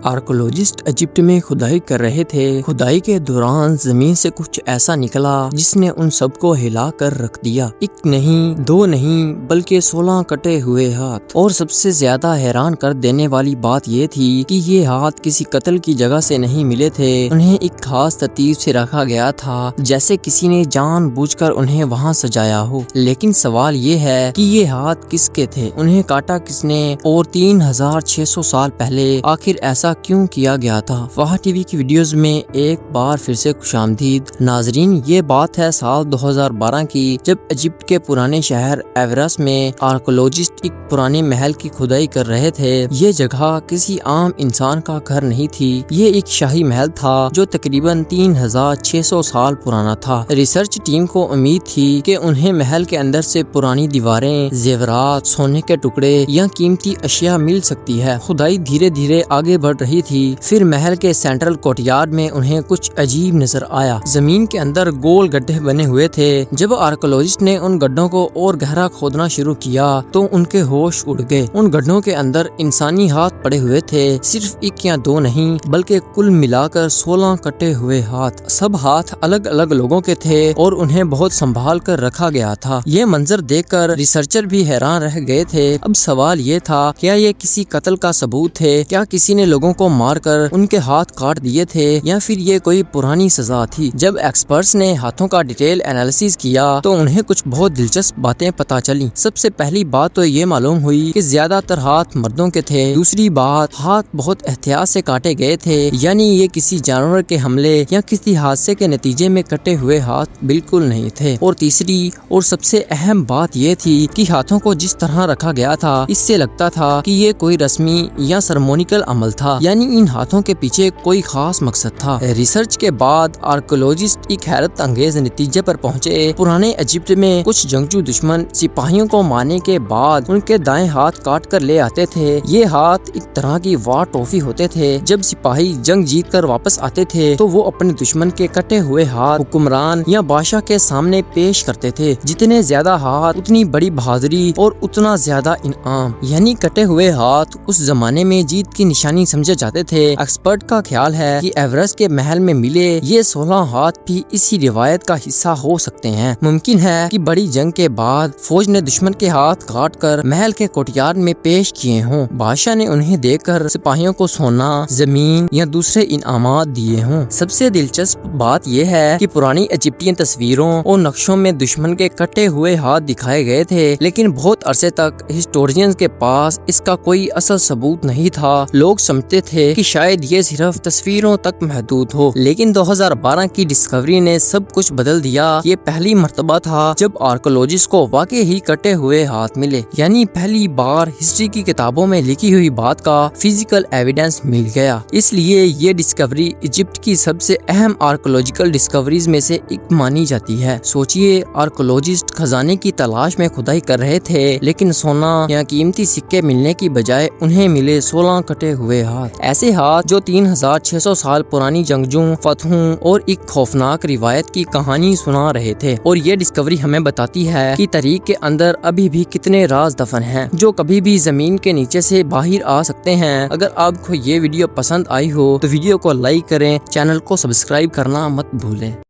Archaeologist Egypt میں کھدائی کر رہے تھے۔ کھدائی کے دوران زمین سے کچھ ایسا نکلا جس نے ان سب کو ہلا کر رکھ دیا۔ ایک نہیں، دو نہیں، بلکہ 16 کٹے ہوئے ہاتھ۔ اور سب سے زیادہ حیران کر دینے والی بات یہ تھی کہ یہ ہاتھ کسی قتل کی جگہ سے نہیں ملے تھے۔ انہیں ایک خاص ترتیب سے رکھا گیا تھا، جیسے کسی نے جان بوجھ کر انہیں وہاں سجایا ہو۔ لیکن سوال یہ ہے کہ یہ ہاتھ کس کے تھے، انہیں کاٹا کس نے، اور 3600 سال پہلے آخر ایسا کیوں کیا گیا تھا؟ فہد ٹی وی کی ویڈیوز میں ایک بار پھر سے خوش آمدید ناظرین۔ یہ بات ہے سال 2012 کی، جب ایجپٹ کے پرانے شہر ایورس میں آرکولوجسٹ ایک پرانے محل کی کھدائی کر رہے تھے۔ یہ جگہ کسی عام انسان کا گھر نہیں تھی، یہ ایک شاہی محل تھا جو تقریباً 3600 سال پرانا تھا۔ ریسرچ ٹیم کو امید تھی کہ انہیں محل کے اندر سے پرانی دیواریں، زیورات، سونے کے ٹکڑے یا قیمتی اشیاء مل سکتی ہے۔ کھدائی دھیرے دھیرے آگے بڑھ رہی تھی، پھر محل کے سینٹرل کورٹیارڈ میں انہیں کچھ عجیب نظر آیا۔ زمین کے اندر گول گڈھے بنے ہوئے تھے۔ جب آرکولوجسٹ نے ان گڈھوں کو اور گہرا کھودنا شروع کیا تو ان کے ہوش اڑ گئے۔ ان گڈھوں کے اندر انسانی ہاتھ پڑے ہوئے تھے، صرف ایک یا دو نہیں بلکہ کل ملا کر 16 کٹے ہوئے ہاتھ۔ سب ہاتھ الگ الگ لوگوں کے تھے اور انہیں بہت سنبھال کر رکھا گیا تھا۔ یہ منظر دیکھ کر ریسرچر بھی حیران رہ گئے تھے۔ اب سوال یہ تھا، کیا یہ کسی قتل کا ثبوت تھے؟ کیا کسی نے لوگوں کو مار کر ان کے ہاتھ کاٹ دیے تھے، یا پھر یہ کوئی پرانی سزا تھی؟ جب ایکسپرٹس نے ہاتھوں کا ڈیٹیل انالیسس کیا تو انہیں کچھ بہت دلچسپ باتیں پتہ چلی۔ سب سے پہلی بات تو یہ معلوم ہوئی کہ زیادہ تر ہاتھ مردوں کے تھے۔ دوسری بات، ہاتھ بہت احتیاط سے کاٹے گئے تھے، یعنی یہ کسی جانور کے حملے یا کسی حادثے کے نتیجے میں کٹے ہوئے ہاتھ بالکل نہیں تھے۔ اور تیسری اور سب سے اہم بات یہ تھی کہ ہاتھوں کو جس طرح رکھا گیا تھا، اس سے لگتا تھا کہ یہ کوئی رسمی یا سرمونیکل عمل تھا، یعنی ان ہاتھوں کے پیچھے کوئی خاص مقصد تھا۔ ریسرچ کے بعد آرکولوجسٹ ایک حیرت انگیز نتیجے پر پہنچے۔ پرانے ایجپٹ میں کچھ جنگجو دشمن سپاہیوں کو مارنے کے بعد ان کے دائیں ہاتھ کاٹ کر لے آتے تھے۔ یہ ہاتھ ایک طرح کی وار ٹوفی ہوتے تھے۔ جب سپاہی جنگ جیت کر واپس آتے تھے تو وہ اپنے دشمن کے کٹے ہوئے ہاتھ حکمران یا بادشاہ کے سامنے پیش کرتے تھے۔ جتنے زیادہ ہاتھ اتنی بڑی بہادری اور اتنا زیادہ انعام، یعنی کٹے ہوئے ہاتھ اس زمانے میں جیت کی نشانی سمجھے جاتے تھے۔ ایکسپرٹ کا خیال ہے کہ ایورس کے محل میں ملے یہ 16 ہاتھ بھی اسی روایت کا حصہ ہو سکتے ہیں۔ ممکن ہے کہ بڑی جنگ کے بعد فوج نے دشمن کے ہاتھ کاٹ کر محل کے کوٹیارڈ میں پیش کیے ہوں۔ بادشاہ نے انہیں دیکھ کر سپاہیوں کو سونا، زمین یا دوسرے انعامات دیے ہوں۔ سب سے دلچسپ بات یہ ہے کہ پرانی ایجپٹین تصویروں اور نقشوں میں دشمن کے کٹے ہوئے ہاتھ دکھائے گئے تھے، لیکن بہت عرصے تک ہسٹورینز کے پاس اس کا کوئی اصل ثبوت نہیں تھا۔ لوگ سمجھتے تھے کہ شاید یہ صرف تصویروں تک محدود ہو، لیکن 2012 کی ڈسکوری نے سب کچھ بدل دیا۔ یہ پہلی مرتبہ تھا جب آرکولوجسٹ کو واقعی ہی کٹے ہوئے ہاتھ ملے، یعنی پہلی بار ہسٹری کی کتابوں میں لکھی ہوئی بات کا فزیکل ایویڈنس مل گیا۔ اس لیے یہ ڈسکوری ایجپٹ کی سب سے اہم آرکولوجیکل ڈسکوریز میں سے ایک مانی جاتی ہے۔ سوچئے، آرکولوجسٹ خزانے کی تلاش میں کھدائی کر رہے تھے، لیکن سونا یا قیمتی سکے ملنے کی بجائے انہیں ملے 16 کٹے ہوئے ہاتھ۔ ایسے ہاتھ جو 3600 سال پرانی جنگجوں، فتحوں اور ایک خوفناک روایت کی کہانی سنا رہے تھے۔ اور یہ ڈسکوری ہمیں بتاتی ہے کہ تاریخ کے اندر ابھی بھی کتنے راز دفن ہیں جو کبھی بھی زمین کے نیچے سے باہر آ سکتے ہیں۔ اگر آپ کو یہ ویڈیو پسند آئی ہو تو ویڈیو کو لائک کریں، چینل کو سبسکرائب کرنا مت بھولیں۔